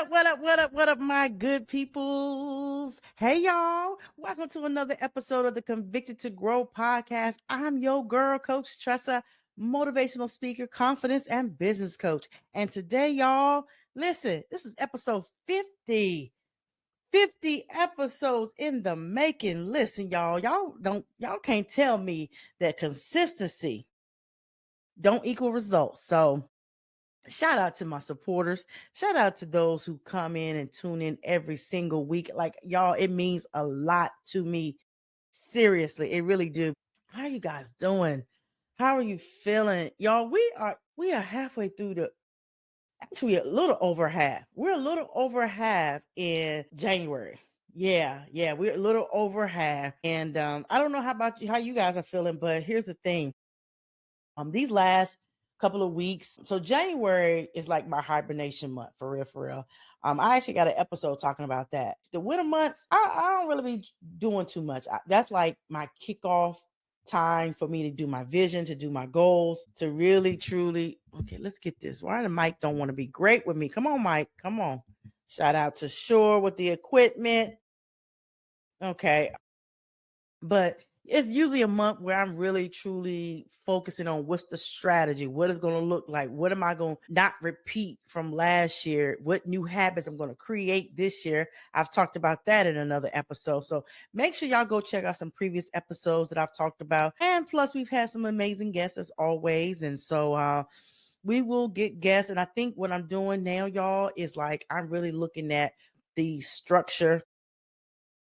What up, my good peoples? Hey, y'all. Welcome to another episode of the Convicted to Grow podcast. I'm your girl, Coach Tressa, motivational speaker, confidence, and business coach. And today, y'all, listen, this is episode 50. 50 episodes in the making. Listen, y'all can't tell me that consistency don't equal results. So, shout out to my supporters. Shout out to those who come in and tune in every single week. Like y'all, it means a lot to me. Seriously, it really do. How are you guys doing? How are you feeling? Y'all, we are halfway through the actually a little over half. We're a little over half in January. Yeah, we're a little over half. And I don't know how you guys are feeling, but here's the thing. These last couple of weeks. So January is like my hibernation month for real, for real. I actually got an episode talking about that. The winter months, I don't really be doing too much. That's like my kickoff time for me to do my vision, to do my goals, to really truly. Okay, let's get this. Why the mic don't want to be great with me? Come on, Mike. Come on. Shout out to Shore with the equipment. Okay, but it's usually a month where I'm really truly focusing on what's the strategy, what it's going to look like, what am I going to not repeat from last year, what new habits I'm going to create this year. I've talked about that in another episode. So make sure y'all go check out some previous episodes that I've talked about. And plus, we've had some amazing guests as always. And so, we will get guests. And I think what I'm doing now, y'all, is like I'm really looking at the structure,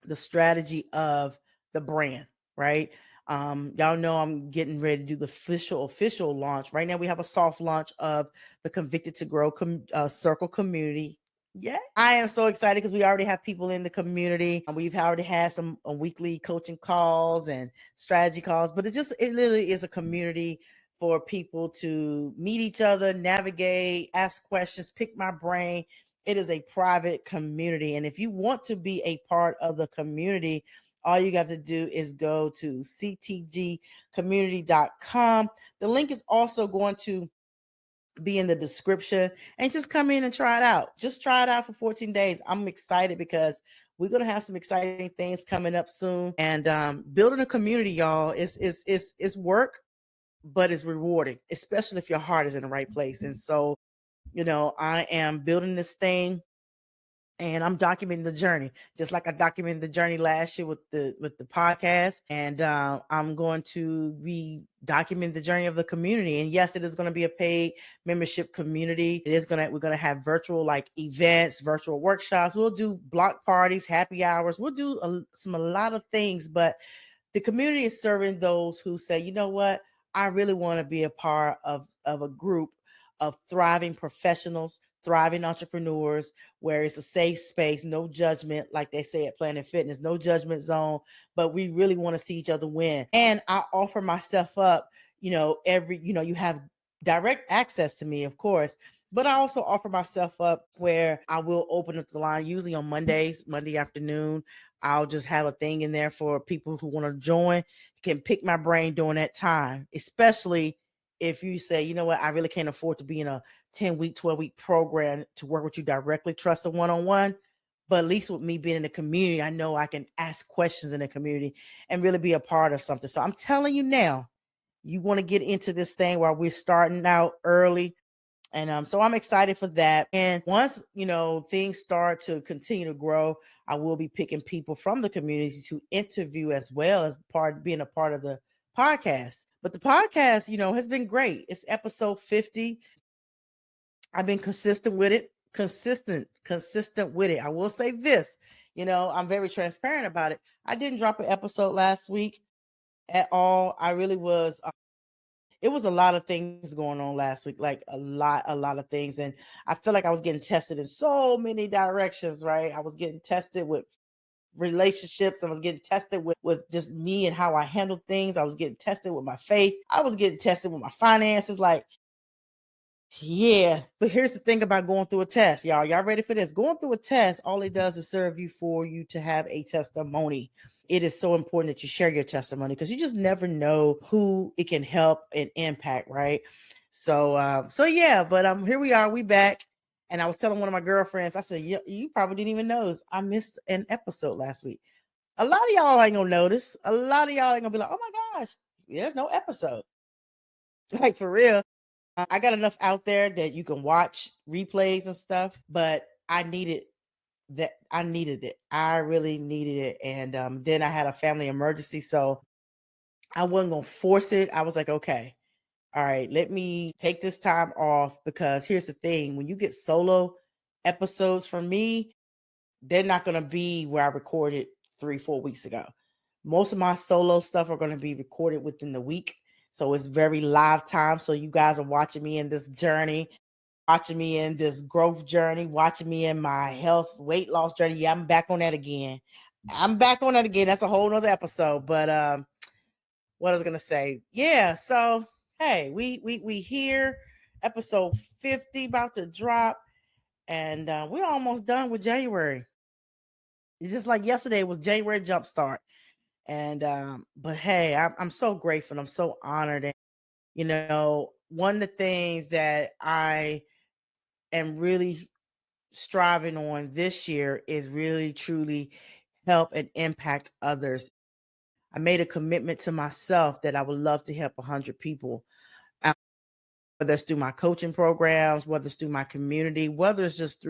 the strategy of the brand, right? Y'all know I'm getting ready to do the official launch. Right now, we have a soft launch of the Convicted to Grow Circle community. Yeah, I am so excited because we already have people in the community. We've already had some weekly coaching calls and strategy calls, but it literally is a community for people to meet each other, navigate, ask questions, pick my brain. It is a private community. And if you want to be a part of the community, all you got to do is go to ctgcommunity.com. The link is also going to be in the description and just come in and try it out. Just try it out for 14 days. I'm excited because we're going to have some exciting things coming up soon. And building a community, y'all, is work, but it's rewarding, especially if your heart is in the right place. And so, I am building this thing and I'm documenting the journey, just like I documented the journey last year with the podcast. And I'm going to be documenting the journey of the community. And yes, it is going to be a paid membership community. We're gonna have virtual like events, virtual workshops. We'll do block parties, happy hours. We'll do a lot of things, but the community is serving those who say, you know what, I really want to be a part of a group of thriving professionals, thriving entrepreneurs, where it's a safe space, no judgment, like they say at Planet Fitness, no judgment zone, but we really want to see each other win. And I offer myself up, you have direct access to me, of course, but I also offer myself up where I will open up the line, usually on Mondays, Monday afternoon. I'll just have a thing in there for people who want to join. You can pick my brain during that time, especially if you say, you know what, I really can't afford to be in a 10-week, 12-week program to work with you directly, trust a one-on-one. But at least with me being in the community, I know I can ask questions in the community and really be a part of something. So I'm telling you now, you want to get into this thing while we're starting out early. And so I'm excited for that. And once, things start to continue to grow, I will be picking people from the community to interview as well as being a part of the podcast. But the podcast, has been great. It's episode 50. I've been consistent with it. Consistent with it. I will say this, I'm very transparent about it. I didn't drop an episode last week at all. I really was it was a lot of things going on last week, like a lot of things. And I feel like I was getting tested in so many directions, right? I was getting tested with relationships. I was getting tested with just me and how I handled things. I was getting tested with my faith. I was getting tested with my finances. Like, yeah, but here's the thing about going through a test, y'all. Y'all ready for this? Going through a test, all it does is serve you for you to have a testimony. It is so important that you share your testimony because you just never know who it can help and impact, right? So yeah, but here we are, we back. And I was telling one of my girlfriends, I said, you probably didn't even notice I missed an episode last week. A lot of y'all ain't gonna notice. A lot of y'all ain't gonna be like, oh my gosh, there's no episode. Like for real. I got enough out there that you can watch replays and stuff, but I needed that. I needed it. I really needed it. And then I had a family emergency. So I wasn't going to force it. I was like, okay, all right, let me take this time off because here's the thing. When you get solo episodes from me, they're not going to be where I recorded 3-4 weeks ago. Most of my solo stuff are going to be recorded within the week. So it's very live time. So you guys are watching me in this journey, watching me in this growth journey, watching me in my health, weight loss journey. Yeah, I'm back on that again. I'm back on that again. That's a whole nother episode. But what I was gonna say, yeah. So hey, we here, episode 50 about to drop, and we're almost done with January. It's just like yesterday was January jumpstart. And but hey, I'm so grateful. I'm so honored. And one of the things that I am really striving on this year is really truly help and impact others. I made a commitment to myself that I would love to help 100 people, whether it's through my coaching programs, whether it's through my community, whether it's just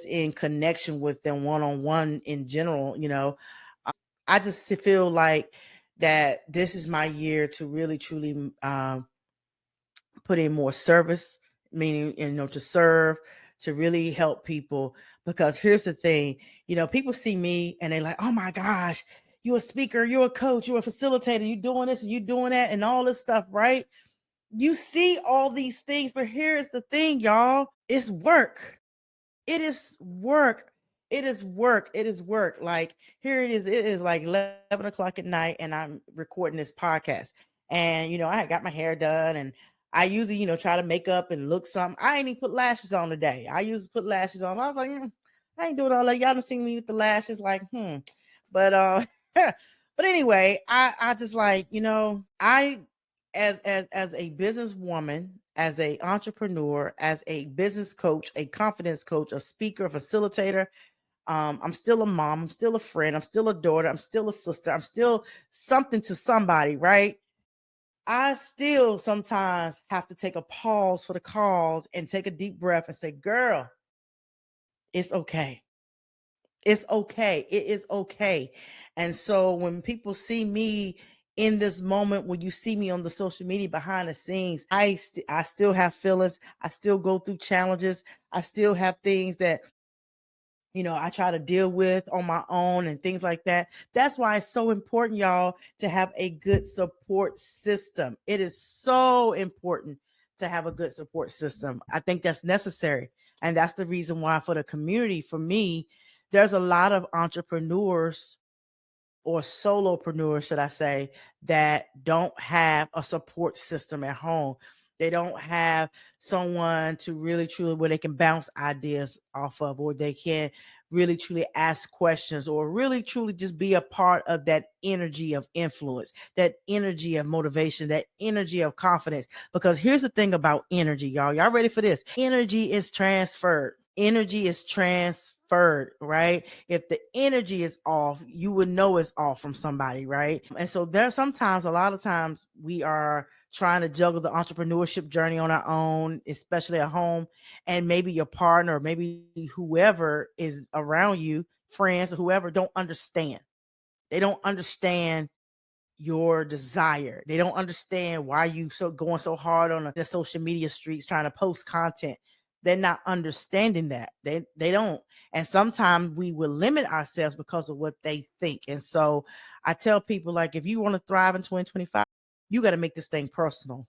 in connection with them one-on-one in general. I just feel like that this is my year to really truly put in more service, meaning to serve, to really help people. Because here's the thing, people see me and they're like, oh my gosh, you're a speaker, you're a coach, you're a facilitator, you're doing this and you're doing that and all this stuff, right? You see all these things, but here's the thing, y'all, it's work. It is work. It is work. It is work. Like here it is. It is like 11 o'clock at night, and I'm recording this podcast. And I got my hair done, and I usually try to make up and look something. I ain't even put lashes on today. I usually put lashes on. I was like, I ain't doing all that. Y'all done seen me with the lashes, like But but anyway, I just like I as a businesswoman, as a entrepreneur, as a business coach, a confidence coach, a speaker, a facilitator. I'm still a mom. I'm still a friend. I'm still a daughter. I'm still a sister. I'm still something to somebody, right? I still sometimes have to take a pause for the cause and take a deep breath and say, girl, it's okay. It's okay. It is okay. And so when people see me in this moment, when you see me on the social media behind the scenes, I still have feelings. I still go through challenges. I still have things that I try to deal with on my own and things like that. That's why it's so important, y'all, to have a good support system. It is so important to have a good support system. I think that's necessary. And that's the reason why for the community, for me, there's a lot of entrepreneurs or solopreneurs, should I say, that don't have a support system at home. They don't have someone to really truly where they can bounce ideas off of, or they can really truly ask questions, or really truly just be a part of that energy of influence, that energy of motivation, that energy of confidence. Because here's the thing about energy, y'all. Y'all ready for this? Energy is transferred. Energy is transferred, right? If the energy is off, you would know it's off from somebody, right? And so there's sometimes, a lot of times, we are trying to juggle the entrepreneurship journey on our own, especially at home, and maybe your partner or maybe whoever is around you, friends or whoever, don't understand. They don't understand your desire. They don't understand why you so going so hard on the social media streets trying to post content. They're not understanding that. They don't. And sometimes we will limit ourselves because of what they think. And so I tell people, like, if you want to thrive in 2025, you got to make this thing personal.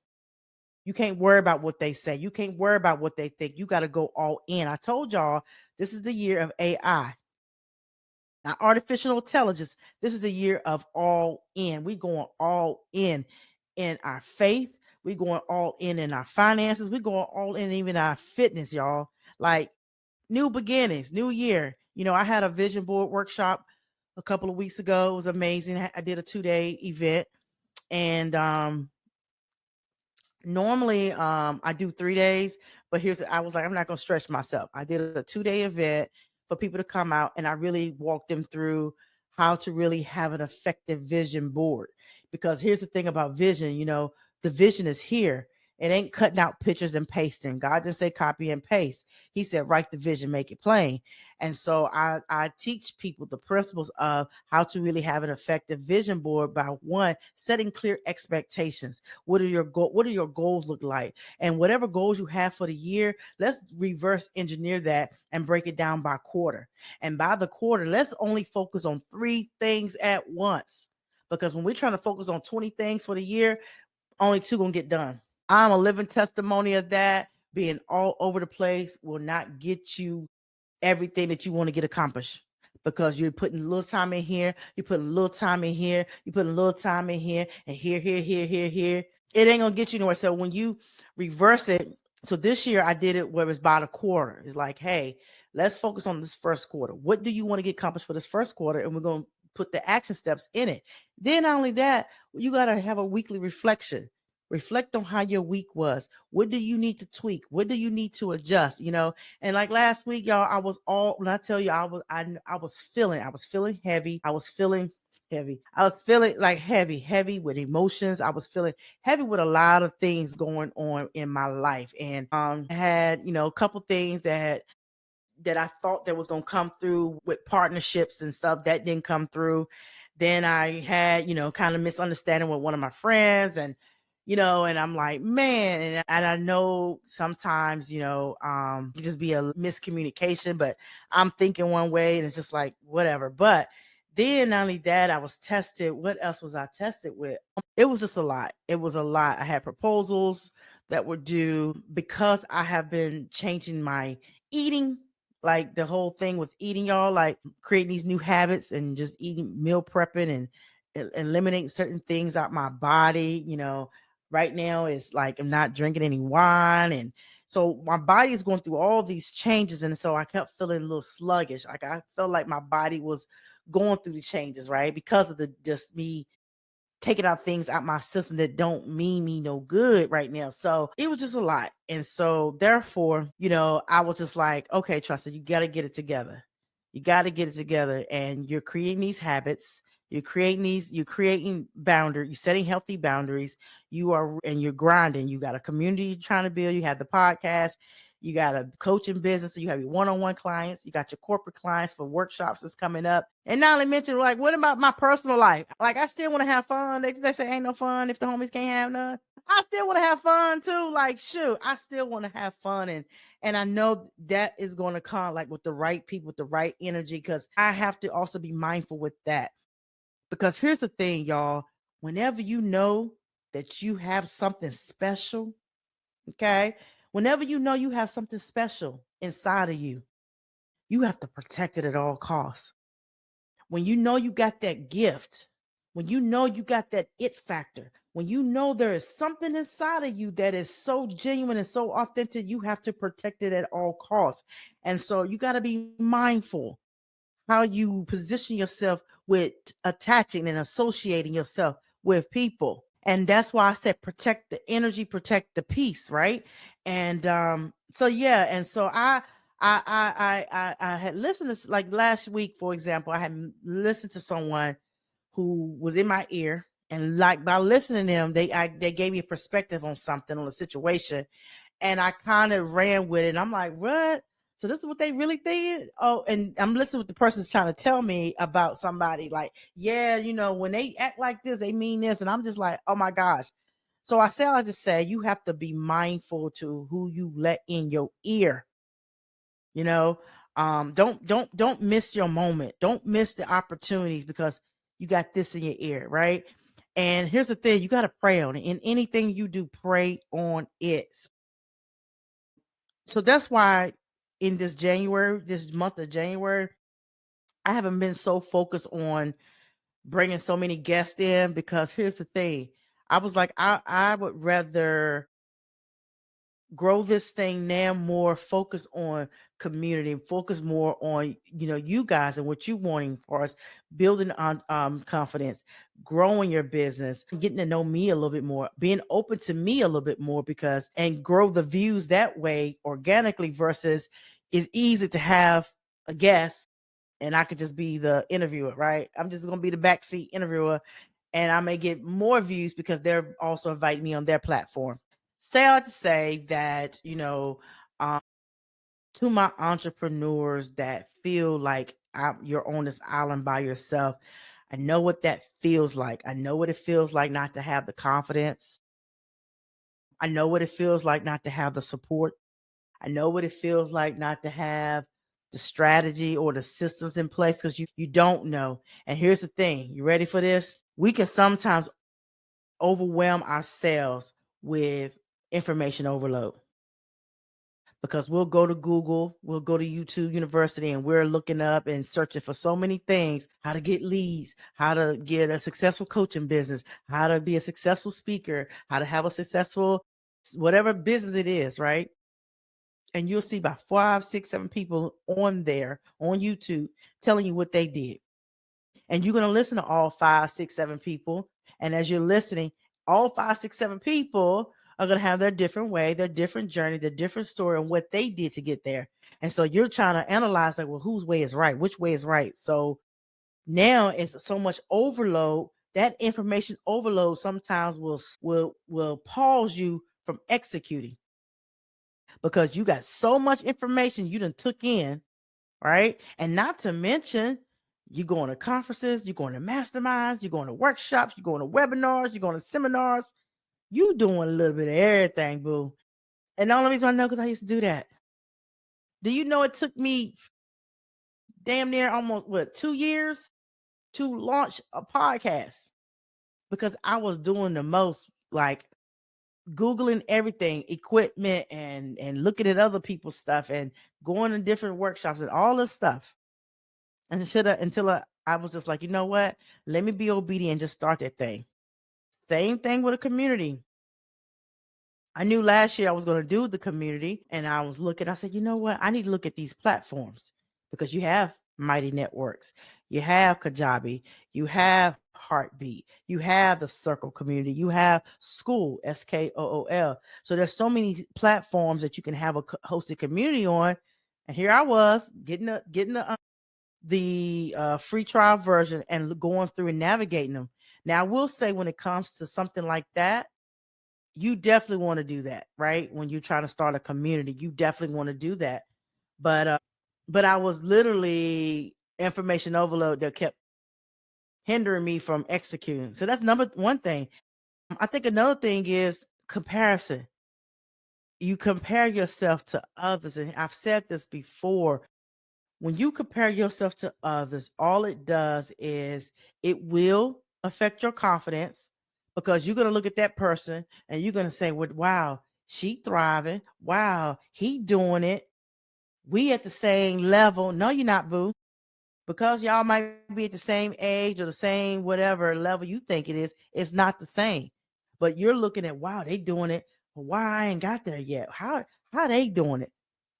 You can't worry about what they say. You can't worry about what they think. You got to go all in. I told y'all this is the year of AI. Now, artificial intelligence, this is a year of all in. We going all in our faith. We going all in our finances. We going all in even our fitness, y'all. Like new beginnings, new year. I had a vision board workshop a couple of weeks ago. It was amazing. I did a 2-day event, and Normally, I do 3 days, but I was like, I'm not gonna stretch myself. I did a 2 day event for people to come out, and I really walked them through how to really have an effective vision board. Because here's the thing about vision, the vision is here. It ain't cutting out pictures and pasting. God didn't say copy and paste. He said write the vision, make it plain. And so I teach people the principles of how to really have an effective vision board by one, setting clear expectations. What do your goals look like? And whatever goals you have for the year, let's reverse engineer that and break it down by quarter. And by the quarter, let's only focus on 3 things at once. Because when we're trying to focus on 20 things for the year, only 2 gonna get done. I'm a living testimony of that. Being all over the place will not get you everything that you want to get accomplished, because you're putting a little time in here, you're putting a little time in here, you're putting a little time in here, and here. It ain't gonna get you nowhere. So when you reverse it, so this year I did it where it's about a quarter. It's like, hey, let's focus on this first quarter. What do you want to get accomplished for this first quarter? And we're gonna put the action steps in it. Then not only that, you gotta have a weekly reflection. Reflect on how your week was. What do you need to tweak? What do you need to adjust? And like last week, y'all, I was all when I tell you I was feeling heavy. I was feeling heavy. I was feeling like heavy with emotions. I was feeling heavy with a lot of things going on in my life. And I had, a couple things that I thought that was going to come through with partnerships and stuff that didn't come through. Then I had, kind of misunderstanding with one of my friends, and I'm like, man, and I know sometimes, it just be a miscommunication, but I'm thinking one way and it's just like, whatever. But then not only that, I was tested. What else was I tested with? It was just a lot. It was a lot. I had proposals that were due because I have been changing my eating, like the whole thing with eating, y'all, like creating these new habits and just eating, meal prepping, and eliminating certain things out my body. Right now it's like I'm not drinking any wine. And so my body is going through all these changes. And so I kept feeling a little sluggish. Like I felt like my body was going through the changes, right? Because of the just me taking out things out my system that don't mean me no good right now. So it was just a lot. And so therefore, I was just like, okay, Tressa, you got to get it together. You got to get it together. And you're creating these habits. You're creating boundaries, you're setting healthy boundaries. And you're grinding. You got a community you're trying to build. You have the podcast. You got a coaching business. So you have your one-on-one clients. You got your corporate clients for workshops that's coming up. And not only mention, like, what about my personal life? Like, I still want to have fun. They say ain't no fun if the homies can't have none. I still want to have fun too. Like, shoot, I still want to have fun. And I know that is going to come like with the right people, with the right energy, because I have to also be mindful with that. Because here's the thing, y'all. Whenever you know that you have something special, okay? Whenever you know you have something special inside of you, you have to protect it at all costs. When you know you got that gift, when you know you got that it factor, when you know there is something inside of you that is so genuine and so authentic, you have to protect it at all costs. And so you got to be mindful how you position yourself with attaching and associating yourself with people. And that's why I said protect the energy, protect the peace, right? And so yeah, and so I had listened to, like, last week, for example, I had listened to someone who was in my ear, and like by listening to them, they gave me a perspective on something, on a situation, and I kind of ran with it. And I'm like, what? So this is what they really think? Oh, and I'm listening what the person's trying to tell me about somebody. Like, yeah, when they act like this, they mean this. And I'm just like, oh my gosh. So I just say you have to be mindful to who you let in your ear. You know, don't miss your moment. Don't miss the opportunities because you got this in your ear, right? And here's the thing, you got to pray on it. In anything you do, pray on it. So that's why in this month of January, I haven't been so focused on bringing so many guests in, because here's the thing. I was like, I would rather grow this thing now more, focus on community, focus more on, you guys and what you wanting for us, building on confidence, growing your business, getting to know me a little bit more, being open to me a little bit more, because and grow the views that way organically, versus it's easy to have a guest and I could just be the interviewer, right? I'm just gonna be the backseat interviewer, and I may get more views because they're also inviting me on their platform. Say I to say that, um, to my entrepreneurs that feel like you're on this island by yourself, I know what that feels like. I know what it feels like not to have the confidence. I know what it feels like not to have the support. I know what it feels like not to have the strategy or the systems in place, because you don't know. And here's the thing, you ready for this? We can sometimes overwhelm ourselves with information overload, because we'll go to Google, we'll go to YouTube University, and we're looking up and searching for so many things: how to get leads, how to get a successful coaching business, how to be a successful speaker, how to have a successful whatever business it is, right? And you'll see about 5, 6, 7 people on there on YouTube telling you what they did. And you're going to listen to all 5, 6, 7 people. And as you're listening, all 5, 6, 7 people are going to have their different way, their different journey, their different story, and what they did to get there. And so you're trying to analyze, like, well, whose way is right? Which way is right? So now it's so much overload. That information overload sometimes will pause you from executing, because you got so much information you done took in, right? And not to mention, you're going to conferences, you're going to masterminds, you're going to workshops, you're going to webinars, you're going to seminars. You doing a little bit of everything, boo. And the only reason I know, because I used to do that. Do you know it took me damn near almost 2 years to launch a podcast? Because I was doing the most, like Googling everything, equipment, and looking at other people's stuff, and going to different workshops and all this stuff. And until I was just like, you know what? Let me be obedient and just start that thing. Same thing with a community. I knew last year I was going to do the community, and I was looking. I said, you know what? I need to look at these platforms, because you have Mighty Networks, you have Kajabi, you have Heartbeat, you have the Circle community, you have School, SKOOL. So there's so many platforms that you can have a hosted community on. And here I was getting the free trial version and going through and navigating them. Now, I will say, when it comes to something like that, you definitely want to do that, right? When you're trying to start a community, you definitely want to do that. But I was literally information overload that kept hindering me from executing. So that's number one thing. I think another thing is comparison. You compare yourself to others, and I've said this before. When you compare yourself to others, all it does is it will affect your confidence, because you're going to look at that person and you're going to say, well, wow, she thriving. Wow, he doing it. We at the same level. No, you're not, boo. Because y'all might be at the same age or the same whatever level you think it is, it's not the same. But you're looking at, wow, they doing it. Why I ain't got there yet? How they doing it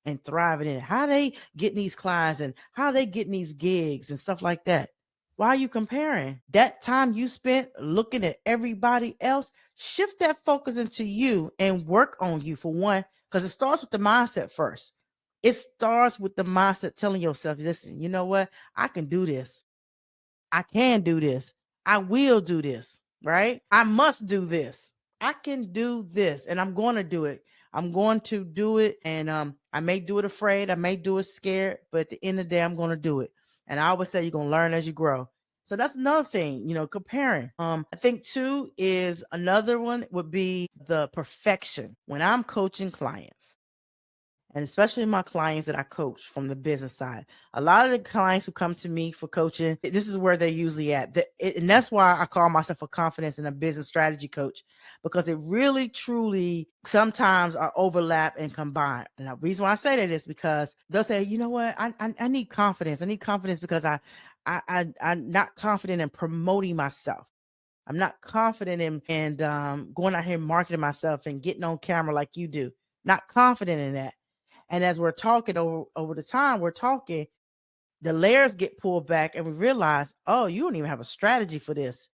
and thriving in it? How they getting these clients, and how they getting these gigs and stuff like that? Why are you comparing? That time you spent looking at everybody else, shift that focus into you and work on you, for one, because it starts with the mindset first. It starts with the mindset telling yourself, listen, you know what? I can do this. I can do this. I will do this, right? I must do this. I can do this, and I'm going to do it. I'm going to do it, and I may do it afraid. I may do it scared, but at the end of the day, I'm going to do it. And I always say you're going to learn as you grow. So that's another thing, comparing. I think too is another one would be the perfection. When I'm coaching clients, and especially my clients that I coach from the business side. A lot of the clients who come to me for coaching, this is where they're usually at. And that's why I call myself a confidence and a business strategy coach, because it really, truly sometimes are overlap and combine. And the reason why I say that is because they'll say, you know what, I need confidence. I need confidence because I'm not confident in promoting myself. I'm not confident in going out here marketing myself and getting on camera like you do. not confident in that. And as we're talking over the time, we're talking, the layers get pulled back and we realize, oh, you don't even have a strategy for this.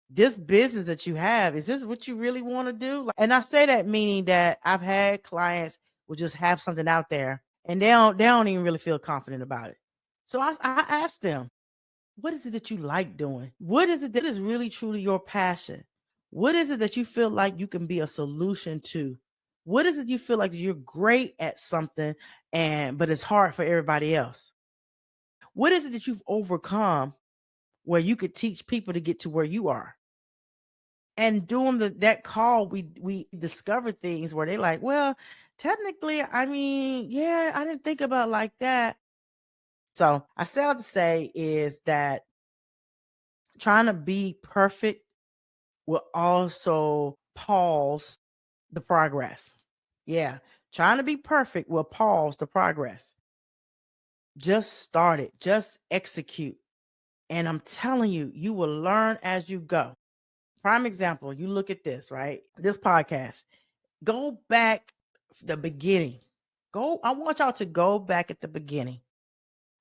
This business that you have, is this what you really want to do? And I say that meaning that I've had clients will just have something out there and they don't even really feel confident about it. So I asked them, what is it that you like doing? What is it that is really truly your passion? What is it that you feel like you can be a solution to? What is it you feel like you're great at something and but it's hard for everybody else? What is it that you've overcome where you could teach people to get to where you are? And doing that call, we discovered things where they like, well, technically, I mean, yeah, I didn't think about it like that. So I say all to say is that trying to be perfect will also pause the progress. Yeah. Trying to be perfect will pause the progress. Just start it, just execute. And I'm telling you, you will learn as you go. Prime example, you look at this, right? This podcast. Go back the beginning. I want y'all to go back at the beginning.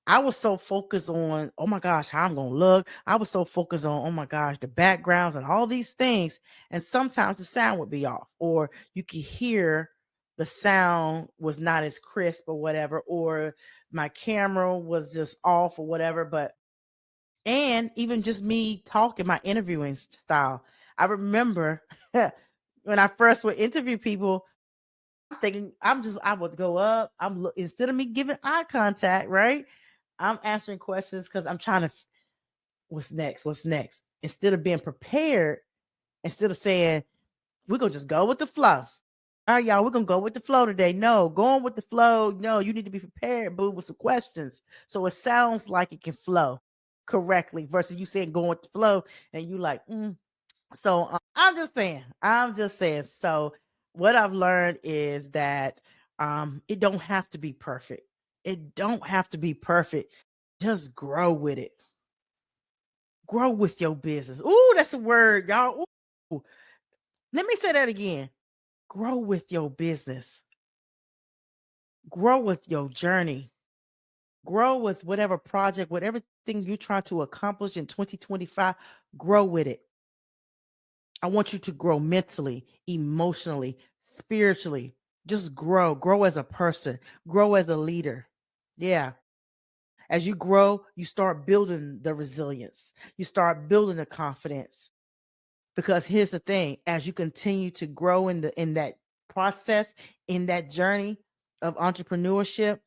I was so focused on, oh my gosh, how I'm going to look. I was so focused on, oh my gosh, the backgrounds and all these things. And sometimes the sound would be off, or you could hear the sound was not as crisp or whatever, or my camera was just off or whatever. And even just me talking, my interviewing style. I remember when I first would interview people, I'm thinking I would go up. Instead of me giving eye contact, right? I'm answering questions because I'm trying to, what's next? What's next? Instead of being prepared, instead of saying, we're going to just go with the flow. All right, y'all, we're going to go with the flow today. No, going with the flow. No, you need to be prepared, boo, with some questions. So it sounds like it can flow correctly versus you saying going with the flow and you like, So I'm just saying. So what I've learned is that it don't have to be perfect. It don't have to be perfect. Just grow with it. Grow with your business. Ooh, that's a word, y'all. Ooh. Let me say that again. Grow with your business. Grow with your journey. Grow with whatever project, whatever thing you're trying to accomplish in 2025. Grow with it. I want you to grow mentally, emotionally, spiritually. Just grow as a person, grow as a leader. Yeah. As you grow, you start building the resilience, you start building the confidence. Because here's the thing, as you continue to grow in that process, in that journey of entrepreneurship,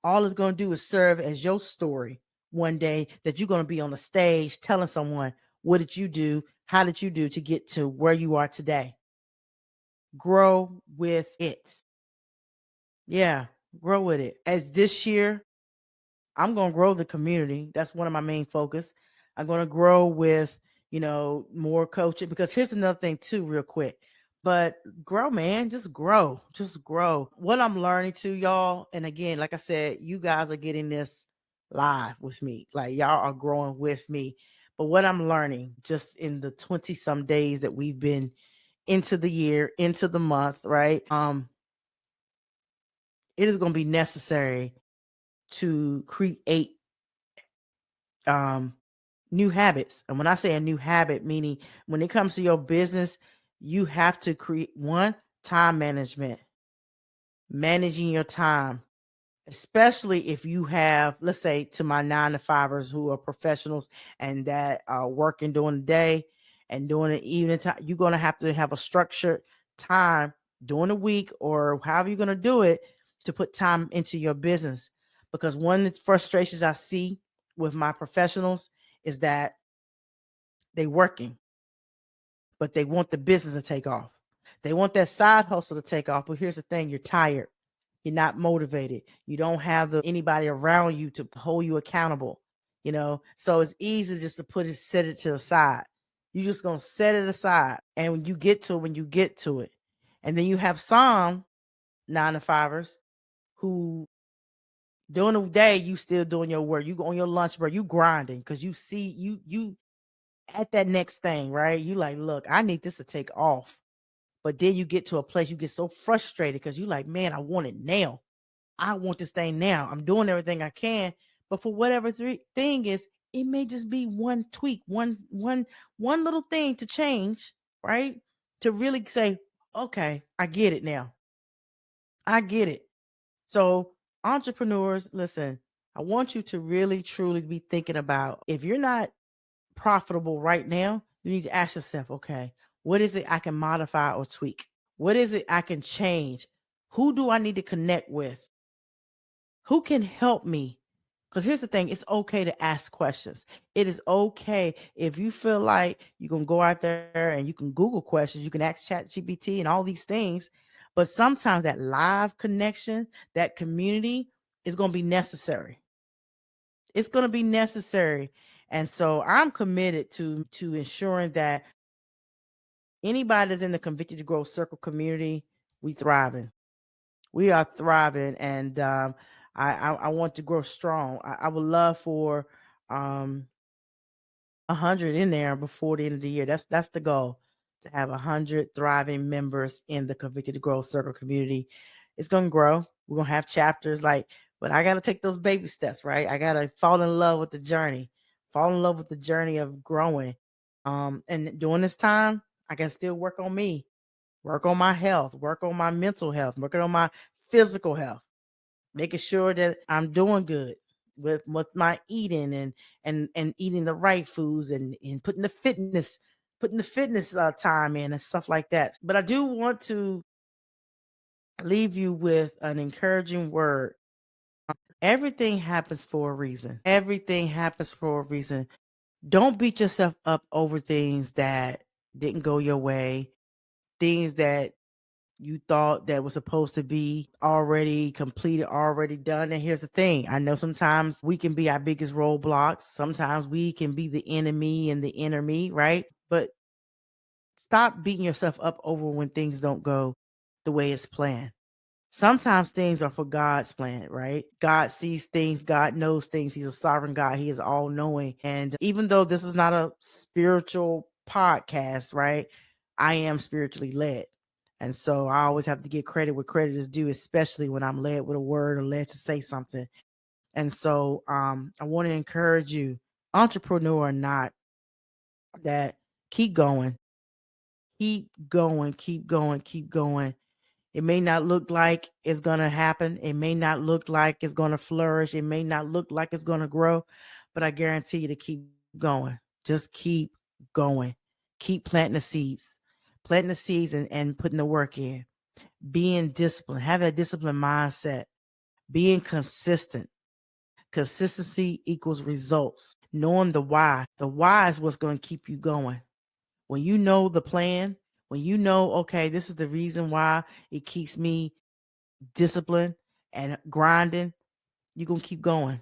all it's going to do is serve as your story one day that you're going to be on the stage telling someone, what did you do? How did you do to get to where you are today? Grow with it. Yeah, grow with it. As this year, I'm going to grow the community. That's one of my main focus. I'm going to grow with, more coaching because here's another thing too, real quick. But grow, man, just grow. Just grow. What I'm learning to y'all, and again, like I said, you guys are getting this live with me. Like y'all are growing with me. But what I'm learning just in the 20 some days that we've been into the year, into the month, right? It is going to be necessary to create um new habits. And when I say a new habit, meaning when it comes to your business, you have to create one, time management, managing your time, especially if you have, let's say, to my 9 to 5ers who are professionals and that are working during the day and during the evening time. You're going to have a structured time during the week or however you're going to do it to put time into your business. Because one of the frustrations I see with my professionals is that they working, but they want the business to take off. They want that side hustle to take off. But here's the thing, you're tired. You're not motivated. You don't have anybody around you to hold you accountable, So it's easy just to set it to the side. You're just going to set it aside. And when you get to it. And then you have some 9 to 5ers who during the day, you still doing your work. You go on your lunch break, you grinding because you see you at that next thing, right? You like, look, I need this to take off. But then you get to a place, you get so frustrated because you're like, man, I want it now. I want this thing now. I'm doing everything I can. But for whatever thing is, it may just be one tweak, one little thing to change, right? To really say, okay, I get it now. I get it. So, entrepreneurs, listen, I want you to really truly be thinking about, if you're not profitable right now, you need to ask yourself, okay, what is it I can modify or tweak? What is it I can change? Who do I need to connect with? Who can help me? Because here's the thing, it's okay to ask questions. It is okay if you feel like you can go out there and you can Google questions, you can ask Chat GPT and all these things. But sometimes that live connection, that community is going to be necessary. It's going to be necessary. And so I'm committed to ensuring that anybody that's in the Convicted to Grow Circle community, we thriving. We are thriving, and I want to grow strong. I would love for 100 in there before the end of the year. That's the goal, to have 100 thriving members in the Convicted to Grow Circle community. It's gonna grow. We're gonna have chapters, like, but I gotta take those baby steps, right? I gotta fall in love with the journey, fall in love with the journey of growing. And during this time, I can still work on me, work on my health, work on my mental health, working on my physical health, making sure that I'm doing good with my eating, and eating the right foods, and putting the fitness time in and stuff like that. But I do want to leave you with an encouraging word. Everything happens for a reason. Everything happens for a reason. Don't beat yourself up over things that didn't go your way, things that you thought that was supposed to be already completed, already done. And here's the thing, I know sometimes we can be our biggest roadblocks. Sometimes we can be the enemy and the inner me, right? But stop beating yourself up over when things don't go the way it's planned. Sometimes things are for God's plan, right? God sees things, God knows things. He's a sovereign God, He is all knowing. And even though this is not a spiritual podcast, right? I am spiritually led. And so I always have to get credit where credit is due, especially when I'm led with a word or led to say something. And so I want to encourage you, entrepreneur or not, that keep going, keep going, keep going, keep going. It may not look like it's going to happen. It may not look like it's going to flourish. It may not look like it's going to grow, but I guarantee you to keep going. Just keep going. Keep planting the seeds, and putting the work in. Being disciplined, have that disciplined mindset, being consistent. Consistency equals results. Knowing the why. The why is what's going to keep you going. When you know the plan, when you know, okay, this is the reason why it keeps me disciplined and grinding, you're going to keep going.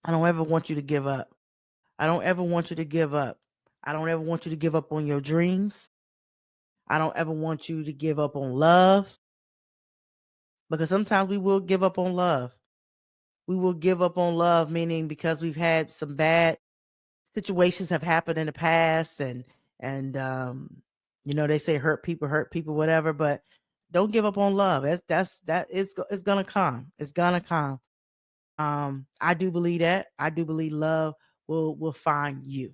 I don't ever want you to give up. I don't ever want you to give up. I don't ever want you to give up on your dreams. I don't ever want you to give up on love, because sometimes we will give up on love. We will give up on love, meaning because we've had some bad situations have happened in the past, and they say hurt people, whatever, but don't give up on love. It's gonna come. It's gonna come. I do believe that. I do believe love will find you.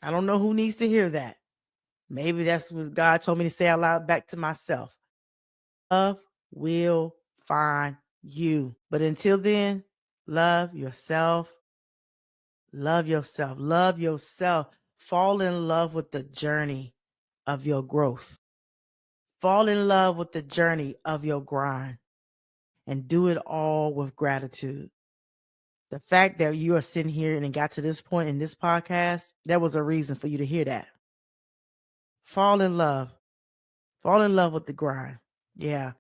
I don't know who needs to hear that. Maybe that's what God told me to say out loud back to myself. Love will find you. But until then, love yourself. Love yourself. Love yourself. Fall in love with the journey of your growth. Fall in love with the journey of your grind, and do it all with gratitude. The fact that you are sitting here and got to this point in this podcast, there was a reason for you to hear that. Fall in love. Fall in love with the grind. Yeah.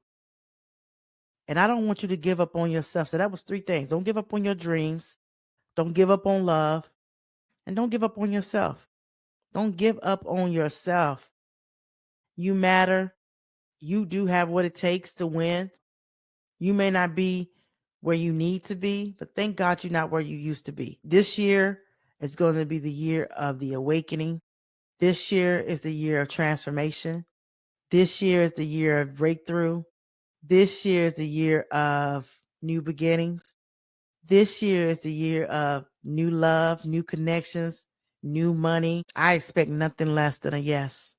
And I don't want you to give up on yourself. So that was 3 things. Don't give up on your dreams. Don't give up on love. And don't give up on yourself. Don't give up on yourself. You matter. You do have what it takes to win. You may not be where you need to be, but thank God you're not where you used to be. This year is going to be the year of the awakening. This year is the year of transformation. This year is the year of breakthrough. This year is the year of new beginnings. This year is the year of new love, new connections, new money. I expect nothing less than a yes.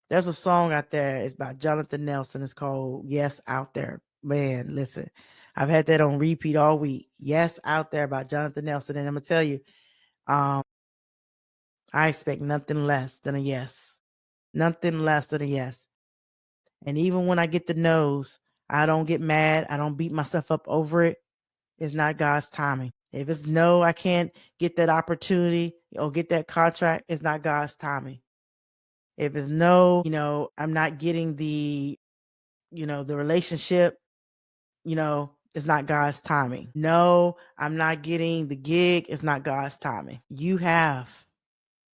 There's a song out there. It's by Jonathan Nelson. It's called Yes Out There. Man, listen, I've had that on repeat all week. Yes Out There by Jonathan Nelson. And I'm going to tell you, um, I expect nothing less than a yes. Nothing less than a yes. And even when I get the no's, I don't get mad. I don't beat myself up over it. It's not God's timing. If it's no, I can't get that opportunity or get that contract, it's not God's timing. If it's no, I'm not getting the relationship, it's not God's timing. No, I'm not getting the gig, it's not God's timing. You have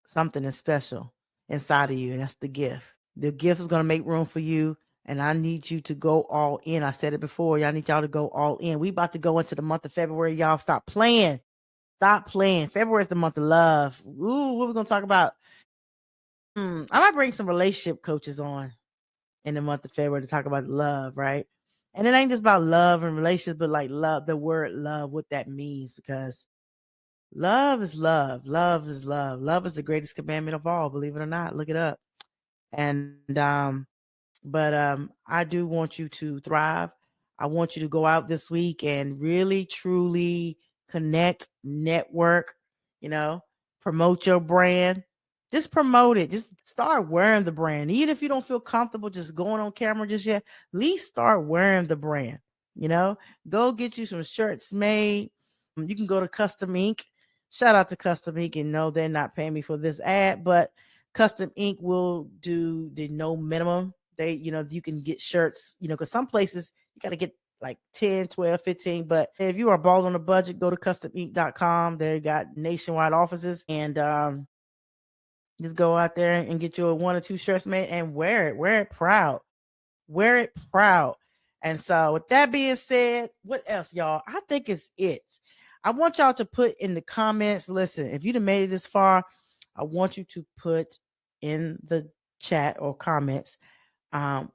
something that's special inside of you, and that's the gift. The gift is going to make room for you, and I need you to go all in. I said it before. Y'all need y'all to go all in. We about to go into the month of February. Y'all stop playing. Stop playing. February is the month of love. Ooh, what we going to talk about? I might bring some relationship coaches on in the month of February to talk about love, right? And it ain't just about love and relationships, but like love, the word love, what that means, because love is love. Love is love. Love is the greatest commandment of all, believe it or not. Look it up. And but I do want you to thrive. I want you to go out this week and really truly connect, network, promote your brand. Just promote it. Just start wearing the brand. Even if you don't feel comfortable just going on camera just yet, at least start wearing the brand. Go get you some shirts made. You can go to Custom Ink. Shout out to Custom Ink, and no, they're not paying me for this ad, but Custom Ink will do the no minimum. You can get shirts, because some places you got to get like 10, 12, 15. But if you are bald on a budget, go to customink.com. They got nationwide offices, and just go out there and get you a 1 or 2 shirts made and wear it. Wear it proud. Wear it proud. And so, with that being said, what else, y'all? I think it's it. I want y'all to put in the comments. Listen, if you've made it this far, I want you to put in the chat or comments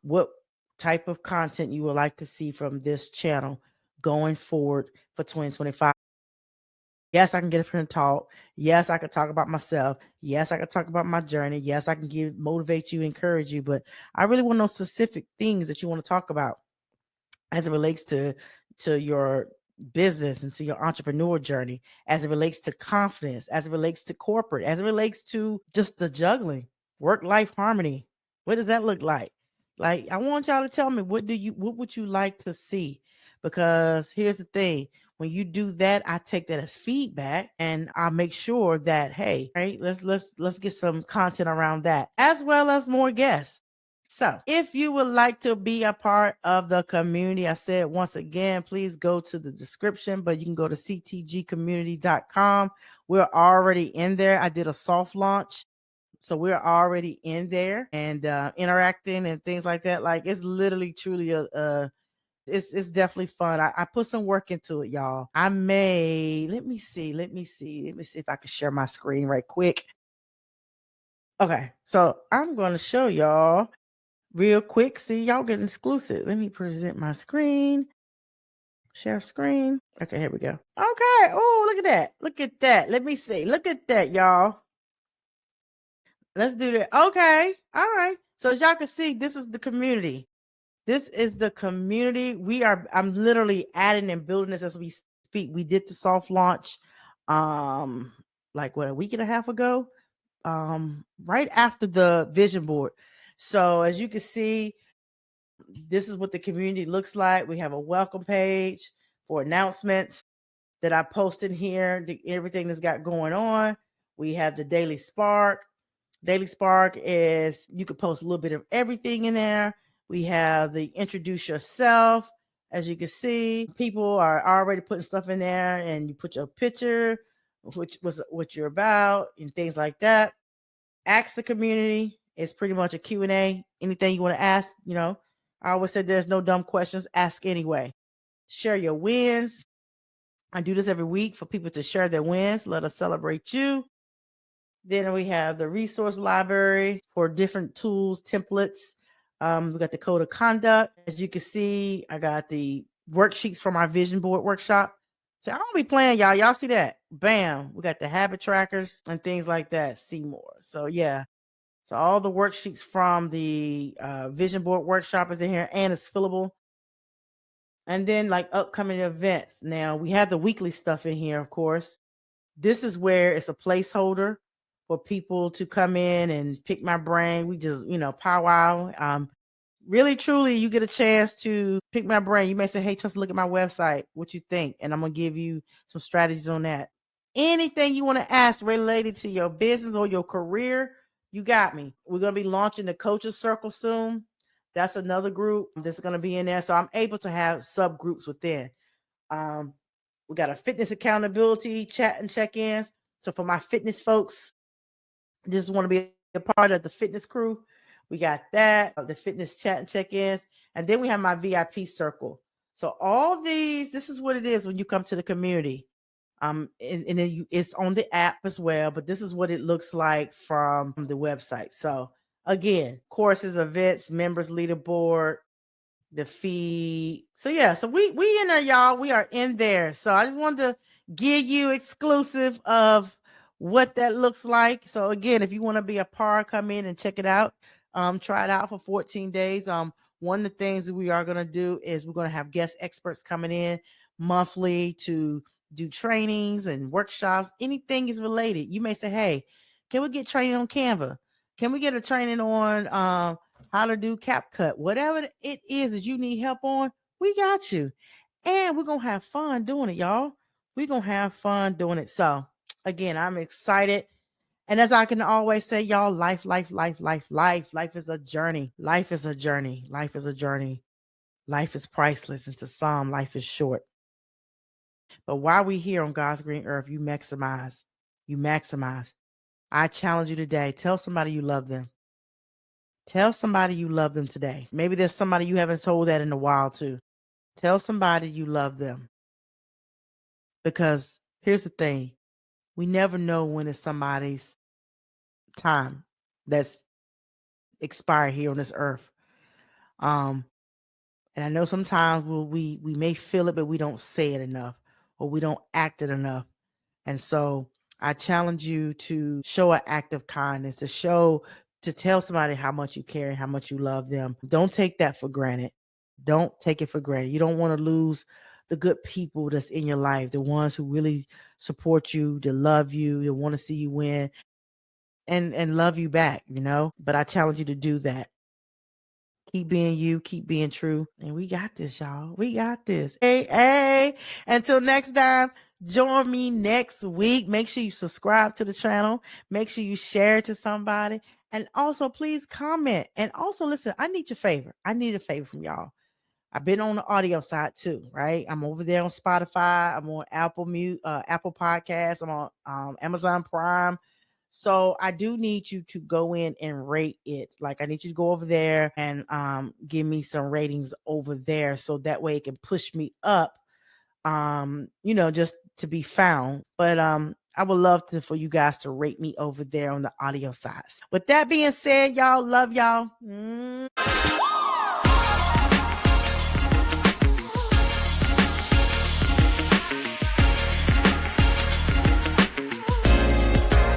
what type of content you would like to see from this channel going forward for 2025. Yes, I can get up here and talk. Yes, I can talk about myself. Yes, I can talk about my journey. Yes, I can motivate you, encourage you, but I really want to know specific things that you want to talk about as it relates to your business and to your entrepreneur journey, as it relates to confidence, as it relates to corporate, as it relates to just the juggling, work-life harmony. What does that look like? Like, I want y'all to tell me, what would you like to see? Because here's the thing, when you do that, I take that as feedback, and I make sure that, hey, right, let's get some content around that, as well as more guests. So, if you would like to be a part of the community, I said once again, please go to the description, but you can go to ctgcommunity.com. We're already in there. I did a soft launch. So we're already in there and interacting and things like that. Like, it's literally truly it's definitely fun. I put some work into it, y'all. Let me see if I can share my screen right quick. Okay, so I'm going to show y'all real quick. See, y'all get exclusive. Let me present my screen. Share screen. Okay, here we go. Okay. Oh, look at that. Look at that. Let me see. Look at that, y'all. Let's do that. Okay. All right. So as y'all can see, this is the community. This is the community. I'm literally adding and building this as we speak. We did the soft launch like a week and a half ago. Right after the vision board. So as you can see, this is what the community looks like. We have a welcome page for announcements that I post in here, everything that's got going on. We have the Daily Spark. Daily Spark is, you can post a little bit of everything in there. We have the introduce yourself. As you can see, people are already putting stuff in there, and you put your picture, which was what you're about, and things like that. Ask the community. It's pretty much a Q&A. Anything you want to ask, I always said there's no dumb questions. Ask anyway. Share your wins. I do this every week for people to share their wins. Let us celebrate you. Then we have the resource library for different tools, templates, We got the code of conduct. As you can see, I got the worksheets for my vision board workshop. So I don't be playing, y'all. Y'all see that? Bam. We got the habit trackers and things like that. See more. So yeah. So all the worksheets from the vision board workshop is in here, and it's fillable. And then like upcoming events. Now we have the weekly stuff in here, of course. This is where it's a placeholder for people to come in and pick my brain. We just, powwow. Really, truly, you get a chance to pick my brain. You may say, hey, Tressa, look at my website. What you think? And I'm going to give you some strategies on that. Anything you want to ask related to your business or your career, you got me. We're going to be launching the Coaches Circle soon. That's another group that's going to be in there. So I'm able to have subgroups within. We got a fitness accountability chat and check-ins. So for my fitness folks, just want to be a part of the fitness crew, we got that, the fitness chat and check-ins. And then we have my VIP circle. So all these, this is what it is when you come to the community. And then it's on the app as well, but this is what it looks like from the website. So again, courses, events, members, leaderboard, the feed. So yeah, so we in there, y'all. We are in there. So I just wanted to give you exclusive of what that looks like. So again, if you want to be a part, come in and check it out. Try it out for 14 days. One of the things that we are going to do is we're going to have guest experts coming in monthly to do trainings and workshops. Anything is related. You may say, hey, can we get training on Canva? Can we get a training on how to do CapCut? Whatever it is that you need help on, we got you. And we're going to have fun doing it, y'all. We're going to have fun doing it. So again, I'm excited. And as I can always say, y'all, life is a journey. Life is a journey. Life is a journey. Life is priceless. And to some, life is short. But while we here on God's green earth, you maximize. You maximize. I challenge you today. Tell somebody you love them. Tell somebody you love them today. Maybe there's somebody you haven't told that in a while too. Tell somebody you love them. Because here's the thing. We never know when it's somebody's time that's expired here on this earth. And I know sometimes we may feel it, but we don't say it enough, or we don't act it enough. And so I challenge you to show an act of kindness, to tell somebody how much you care and how much you love them. Don't take that for granted. Don't take it for granted. You don't want to lose the good people that's in your life, the ones who really support you, that love you, that want to see you win and love you back, But I challenge you to do that. Keep being you, keep being true. And we got this, y'all. We got this. Hey. Until next time, join me next week. Make sure you subscribe to the channel. Make sure you share it to somebody. And also, please comment. And also, listen, I need your favor. I need a favor from y'all. I've been on the audio side too, right? I'm over there on Spotify. I'm on Apple Podcasts. I'm on Amazon Prime. So I do need you to go in and rate it. Like I need you to go over there and give me some ratings over there, so that way it can push me up. Just to be found. But I would love for you guys to rate me over there on the audio side. With that being said, y'all, love y'all.